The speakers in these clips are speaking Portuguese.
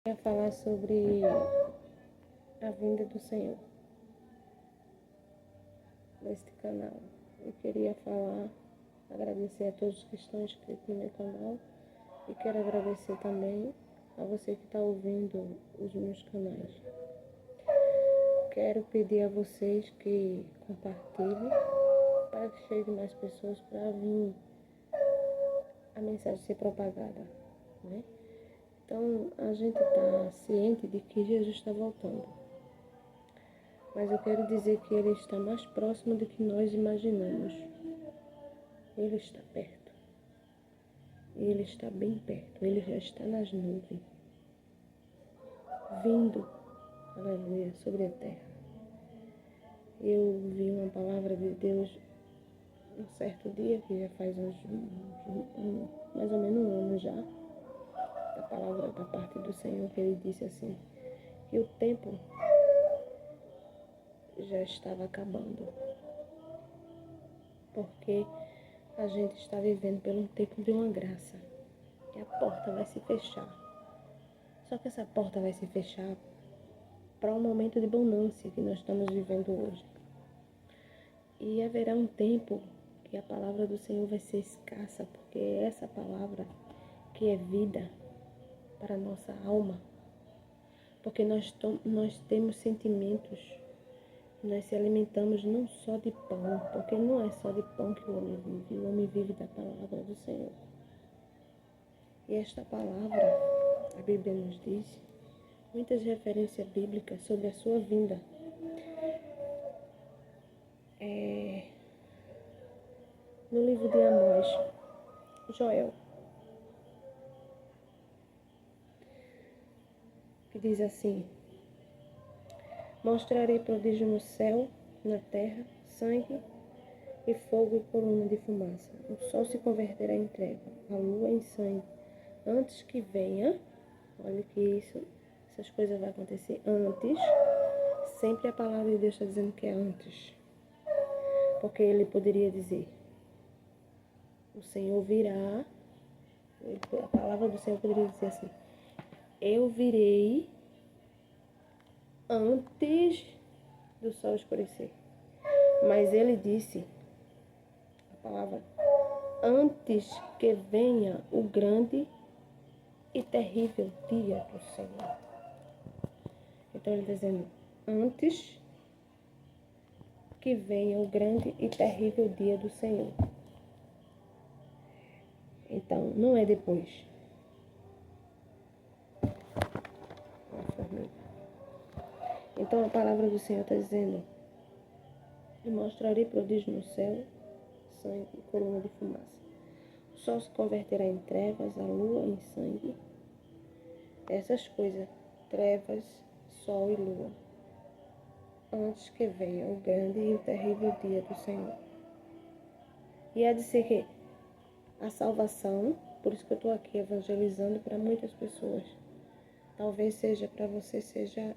Queria falar sobre a vinda do Senhor neste canal. Eu queria agradecer a todos que estão inscritos no meu canal e quero agradecer também a você que está ouvindo os meus canais. Quero pedir a vocês que compartilhem para que chegue mais pessoas para vir a mensagem ser propagada, né? Então, a gente está ciente de que Jesus está voltando. Mas eu quero dizer que Ele está mais próximo do que nós imaginamos. Ele está perto. Ele está bem perto. Ele já está nas nuvens. Vindo, aleluia, sobre a terra. Eu vi uma palavra de Deus um certo dia, que já faz mais ou menos um ano já, a palavra da parte do Senhor, que Ele disse assim, que o tempo já estava acabando. Porque a gente está vivendo pelo tempo de uma graça. E a porta vai se fechar. Só que essa porta vai se fechar para um momento de bonança que nós estamos vivendo hoje. E haverá um tempo que a palavra do Senhor vai ser escassa, porque é essa palavra que é vida para a nossa alma. Porque nós temos sentimentos. Nós se alimentamos não só de pão, porque não é só de pão que o homem vive da palavra do Senhor. E esta palavra, a Bíblia nos diz, muitas referências bíblicas sobre a sua vinda. No livro de Amós, Joel, que diz assim: mostrarei prodígio no céu, na terra, sangue e fogo e coluna de fumaça. O sol se converterá em treva, a lua em sangue. Antes que venha, olha que essas coisas vão acontecer antes. Sempre a palavra de Deus está dizendo que é antes. Porque ele poderia dizer, o Senhor virá, a palavra do Senhor poderia dizer assim, eu virei antes do sol escurecer. Mas ele disse, a palavra, antes que venha o grande e terrível dia do Senhor. Então ele está dizendo, antes que venha o grande e terrível dia do Senhor. Então, não é depois. Então a palavra do Senhor está dizendo, eu mostrarei prodígio no céu, sangue e coluna de fumaça. O sol se converterá em trevas, a lua em sangue. Essas coisas, trevas, sol e lua, antes que venha o grande e o terrível dia do Senhor. E há de ser que a salvação, por isso que eu estou aqui evangelizando para muitas pessoas. Talvez seja para você, seja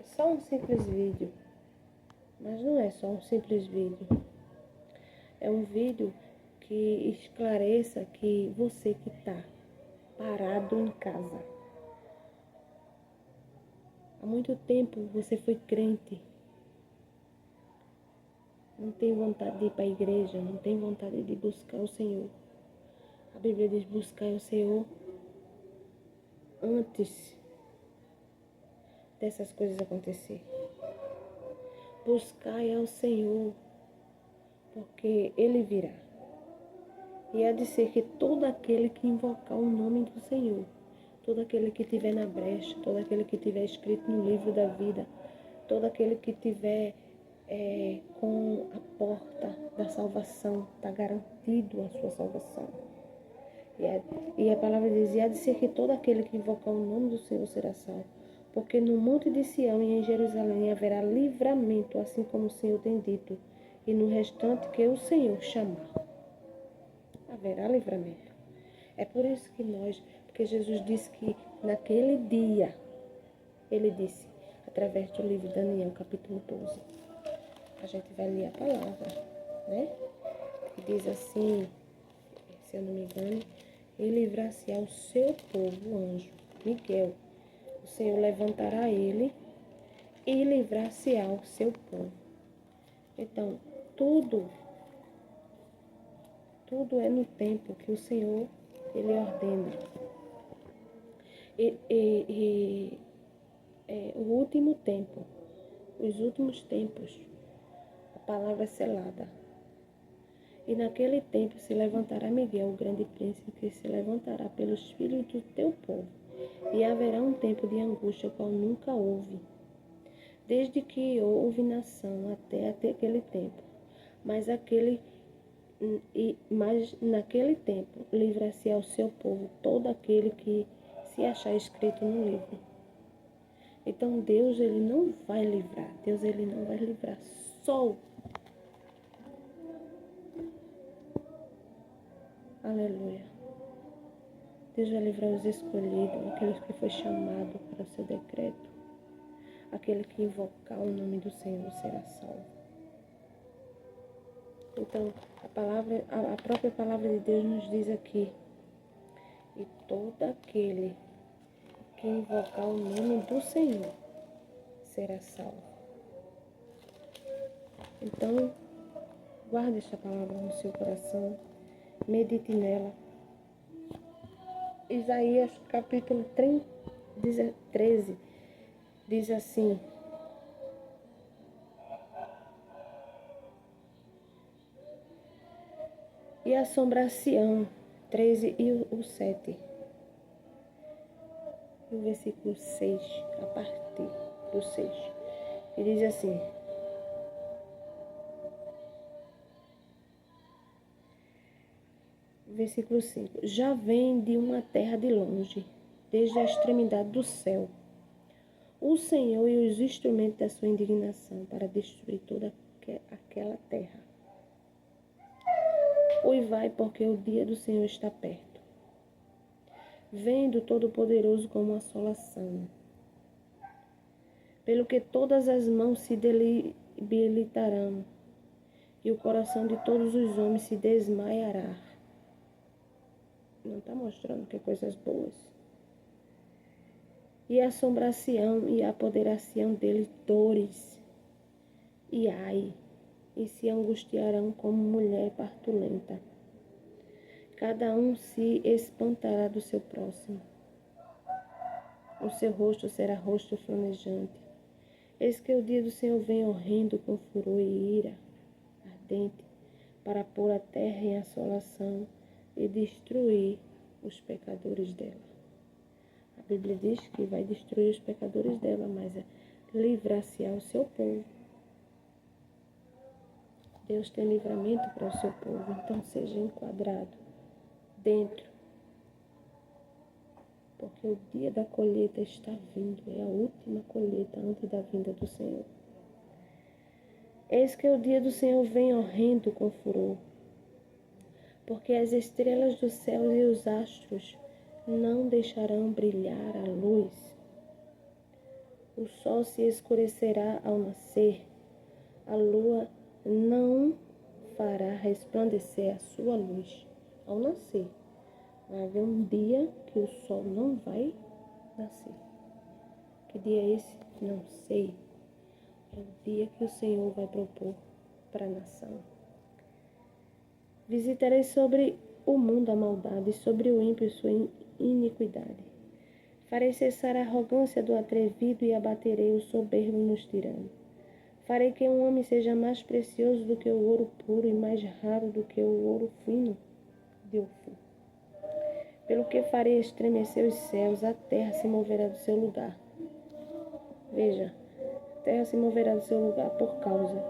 só um simples vídeo. Mas não é só um simples vídeo. É um vídeo que esclareça que você que está parado em casa. Há muito tempo você foi crente. Não tem vontade de ir para a igreja, não tem vontade de buscar o Senhor. A Bíblia diz buscar o Senhor antes dessas coisas acontecer. Buscai ao Senhor, porque Ele virá. E há de ser que todo aquele que invocar o nome do Senhor, todo aquele que estiver na brecha, todo aquele que estiver escrito no livro da vida, todo aquele que estiver com a porta da salvação, está garantido a sua salvação. E a palavra diz, e há de ser que todo aquele que invocar o nome do Senhor será salvo. Porque no monte de Sião e em Jerusalém haverá livramento, assim como o Senhor tem dito, e no restante que o Senhor chamar, haverá livramento. É por isso que porque Jesus disse que naquele dia, ele disse, através do livro de Daniel, capítulo 12, a gente vai ler a palavra, né? Que diz assim, se eu não me engano, e livrar-se ao seu povo, o anjo, Miguel, o Senhor levantará ele e livrar-se-á o seu povo. Então, tudo é no tempo que o Senhor, Ele ordena. O último tempo, os últimos tempos, a palavra é selada. E naquele tempo se levantará Miguel, o grande príncipe, que se levantará pelos filhos do teu povo. E haverá um tempo de angústia, qual nunca houve, desde que houve nação até aquele tempo. Mas naquele tempo livra-se ao seu povo todo aquele que se achar escrito no livro. Então Deus, Ele não vai livrar. Deus, Ele não vai livrar só. Aleluia. Deus vai livrar os escolhidos, aqueles que foi chamado para o seu decreto. Aquele que invocar o nome do Senhor será salvo. Então, a própria palavra de Deus nos diz aqui: e todo aquele que invocar o nome do Senhor será salvo. Então, guarde esta palavra no seu coração, medite nela. Isaías capítulo 13 diz assim: e assombração, 13 e o 7. No versículo 6, a partir do 6. Ele diz assim: versículo 5. Já vem de uma terra de longe, desde a extremidade do céu, o Senhor e os instrumentos da sua indignação para destruir toda aquela terra. Uivai, porque o dia do Senhor está perto. Vem do Todo-Poderoso como assolação. Pelo que todas as mãos se debilitarão, e o coração de todos os homens se desmaiará. Não está mostrando que coisas boas. E assombração e apoderação deles dores, e ai, e se angustiarão como mulher partulenta. Cada um se espantará do seu próximo. O seu rosto será rosto flamejante. Eis que o dia do Senhor vem horrendo com furor e ira ardente, para pôr a terra em assolação e destruir os pecadores dela. A Bíblia diz que vai destruir os pecadores dela, mas livrar-se ao seu povo. Deus tem livramento para o seu povo, então seja enquadrado dentro. Porque o dia da colheita está vindo, é a última colheita antes da vinda do Senhor. Eis que o dia do Senhor vem horrendo com furor, porque as estrelas dos céus e os astros não deixarão brilhar a luz. O sol se escurecerá ao nascer, a lua não fará resplandecer a sua luz ao nascer. Vai haver um dia que o sol não vai nascer. Que dia é esse? Não sei. É o dia que o Senhor vai propor para a nação. Visitarei sobre o mundo a maldade, sobre o ímpio sua iniquidade. Farei cessar a arrogância do atrevido e abaterei o soberbo nos tiranos. Farei que um homem seja mais precioso do que o ouro puro e mais raro do que o ouro fino de Ofir. Pelo que farei estremecer os céus, a terra se moverá do seu lugar. Veja, a terra se moverá do seu lugar por causa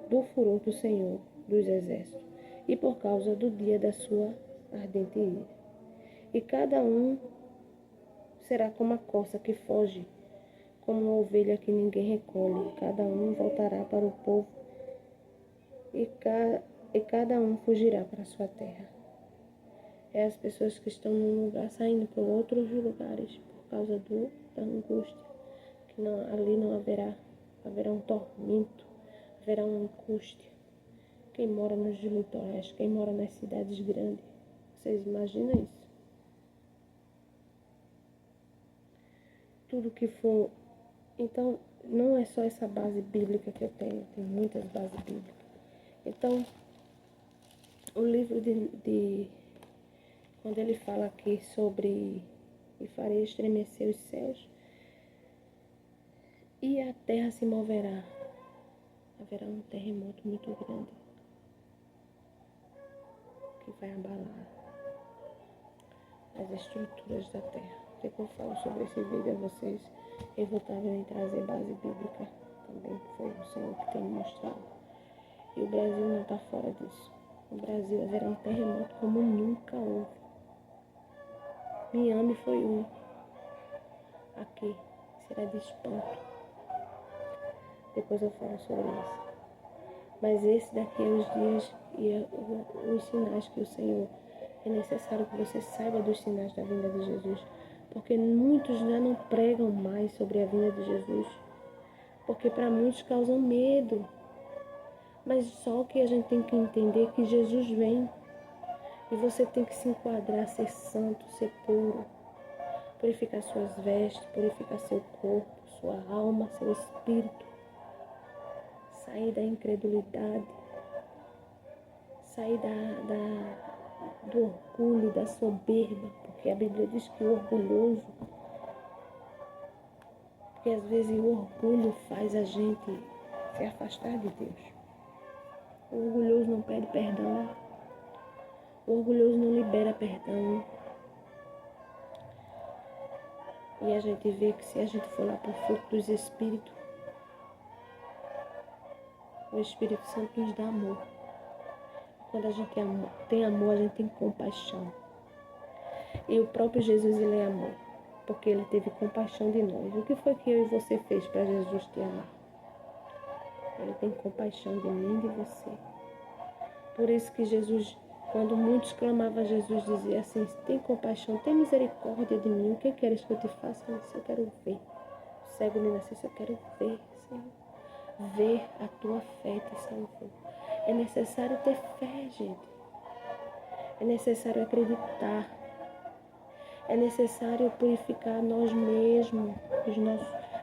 do furor do Senhor dos exércitos e por causa do dia da sua ardente ira. E cada um será como a corça que foge, como uma ovelha que ninguém recolhe. Cada um voltará para o povo e cada um fugirá para a sua terra. É as pessoas que estão num lugar saindo para outros lugares por causa da angústia. Que ali não haverá um tormento, haverá uma angústia. Quem mora nos litorais, quem mora nas cidades grandes, vocês imaginam isso? tudo que for. Então, não é só essa base bíblica que eu tenho muitas bases bíblicas. Então, o livro quando ele fala aqui sobre e farei estremecer os céus e a terra se moverá, haverá um terremoto muito grande que vai abalar as estruturas da terra. O que eu falo sobre esse vídeo a vocês? Eu vou estar em trazer base bíblica também, que foi o Senhor que tem me mostrado. E o Brasil não está fora disso. No Brasil haverá um terremoto como nunca houve. Miami foi um. Aqui será de espanto. Depois eu falo sobre isso. Mas esse daqui é os dias e os sinais que o Senhor... É necessário que você saiba dos sinais da vinda de Jesus. Porque muitos já não pregam mais sobre a vinda de Jesus. Porque para muitos causam medo. Mas só que a gente tem que entender que Jesus vem. E você tem que se enquadrar, ser santo, ser puro. Purificar suas vestes, purificar seu corpo, sua alma, seu espírito. Sair da incredulidade. Sair do orgulho, da soberba. Porque a Bíblia diz que o orgulhoso... Porque às vezes o orgulho faz a gente se afastar de Deus. O orgulhoso não pede perdão. O orgulhoso não libera perdão. E a gente vê que se a gente for lá para o fruto dos Espíritos, o Espírito Santo nos dá amor. Quando a gente tem amor, a gente tem compaixão. E o próprio Jesus, ele é amor. Porque ele teve compaixão de nós. O que foi que eu e você fez para Jesus te amar? Ele tem compaixão de mim e de você. Por isso que Jesus, quando muitos clamavam a Jesus, dizia assim: tem compaixão, tem misericórdia de mim. O que queres que eu te faça? Eu quero ver. O cego me nasceu, eu quero ver, Senhor. Ver a tua fé te salvou. É necessário ter fé, gente. É necessário acreditar. É necessário purificar nós mesmos,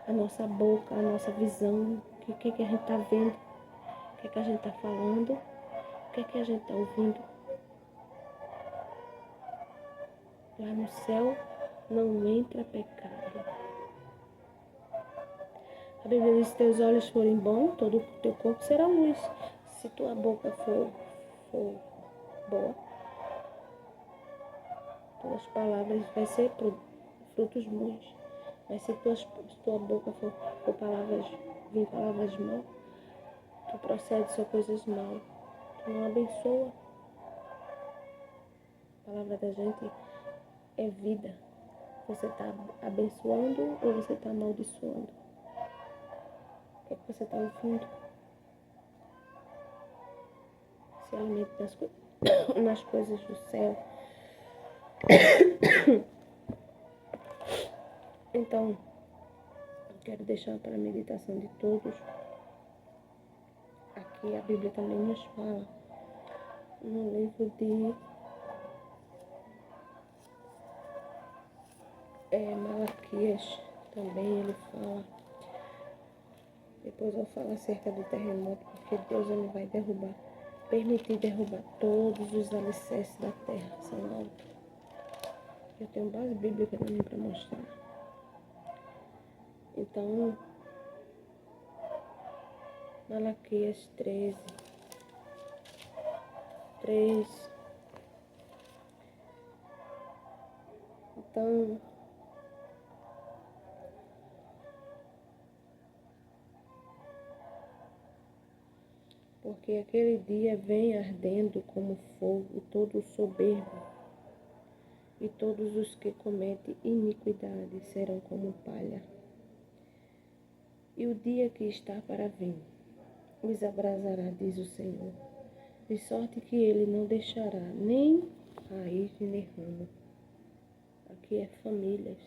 a nossa boca, a nossa visão. O que a gente está vendo? O que a gente está falando? O que a gente está ouvindo? Lá no céu não entra pecado. A Bíblia diz: se teus olhos forem bons, todo o teu corpo será luz. Se tua boca for boa, tuas palavras vai ser frutos bons. Mas se tua boca for palavras mal, tu procede só coisas mal. Tu não abençoa. A palavra da gente é vida. Você está abençoando ou você está amaldiçoando? O que é que você está ouvindo? Se alimente nas coisas do céu. Então, eu quero deixar para a meditação de todos. Aqui a Bíblia também nos fala, no livro de Malaquias, também ele fala. Depois eu falo acerca do terremoto, porque Deus ele vai permitir derrubar todos os alicerces da terra, são altos. Eu tenho base bíblica também para mostrar. Então, Malaquias 13, 3. Então, porque aquele dia vem ardendo como fogo todo soberbo, e todos os que cometem iniquidade serão como palha. E o dia que está para vir os abrasará, diz o Senhor, de sorte que ele não deixará nem raiz nem ramo. Aqui é famílias.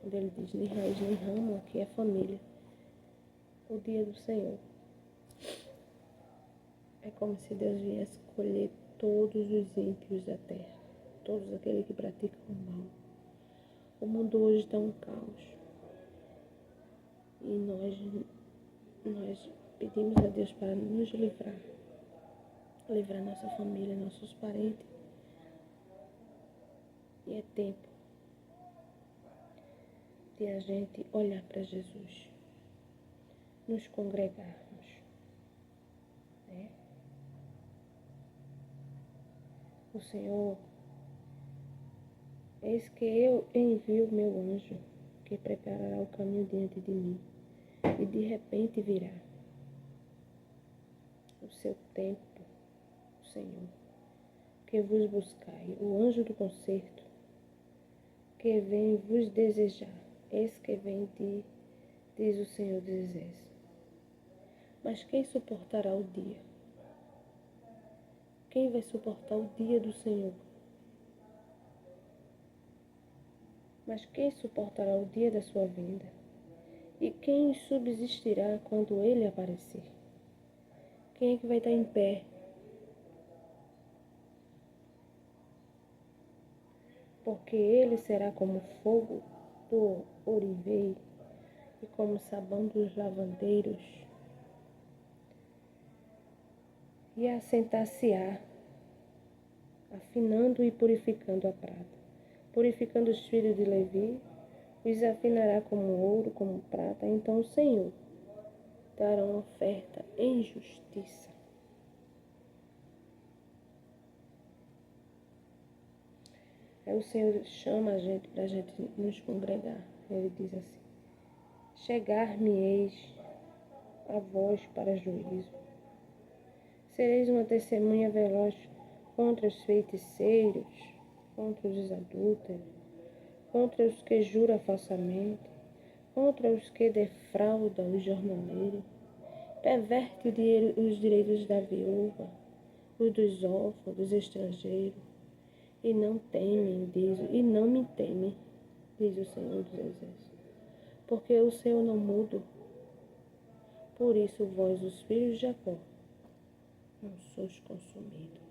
Quando ele diz nem raiz nem ramo, aqui é família. O dia do Senhor. É como se Deus viesse colher todos os ímpios da terra. Todos aqueles que praticam o mal. O mundo hoje está um caos. E nós pedimos a Deus para nos livrar nossa família, nossos parentes. E é tempo de a gente olhar para Jesus, nos congregarmos, né? O Senhor, eis que eu envio o meu anjo, que preparará o caminho diante de mim, e de repente virá o seu tempo, o Senhor, que vos buscai, o anjo do concerto, que vem vos desejar, eis que vem diz o Senhor dos Exércitos. Mas quem suportará o dia? Quem vai suportar o dia do Senhor? Mas quem suportará o dia da sua vinda? E quem subsistirá quando ele aparecer? Quem é que vai estar em pé? Porque ele será como fogo do oriveiro e como sabão dos lavandeiros. E assentar-se-á, afinando e purificando a prata. Purificando os filhos de Levi, os afinará como ouro, como prata. Então o Senhor dará uma oferta em justiça. Aí o Senhor chama a gente para a gente nos congregar. Ele diz assim: chegar-me-eis a vós para juízo. Sereis uma testemunha veloz contra os feiticeiros, contra os adúlteros, contra os que juram falsamente, contra os que defraudam os jornaleiros, perverte os direitos da viúva, os dos órfãos, dos estrangeiros, e não me temem, diz o Senhor dos Exércitos, porque o Senhor não muda. Por isso vós, os filhos de Jacó, não sois consumidos.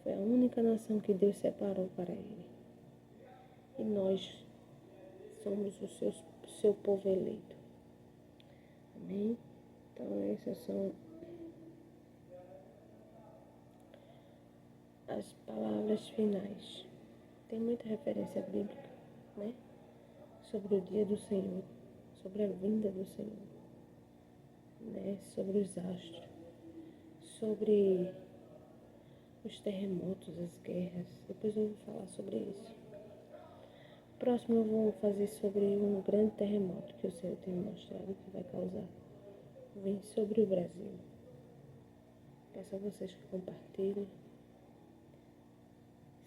Foi a única nação que Deus separou para ele. E nós somos o seu povo eleito. Amém? Então essas são as palavras finais. Tem muita referência bíblica, né? Sobre o dia do Senhor, sobre a vinda do Senhor, né? Sobre os astros, sobre os terremotos, as guerras. Depois eu vou falar sobre isso. Próximo eu vou fazer sobre um grande terremoto que o Senhor tem mostrado que vai causar. Vem sobre o Brasil. Peço a vocês que compartilhem,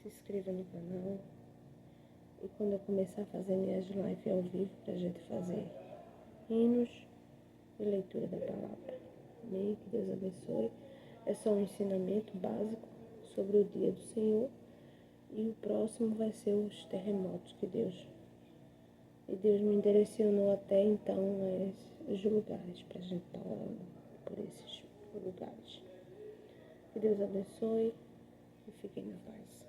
se inscrevam no canal. E quando eu começar a fazer minhas lives ao vivo, para a gente fazer hinos e leitura da palavra. Amém? Que Deus abençoe. É só um ensinamento básico sobre o dia do Senhor. E o próximo vai ser os terremotos que Deus me direcionou até então os lugares para a gente estar orando por esses lugares. Que Deus abençoe e fiquem na paz.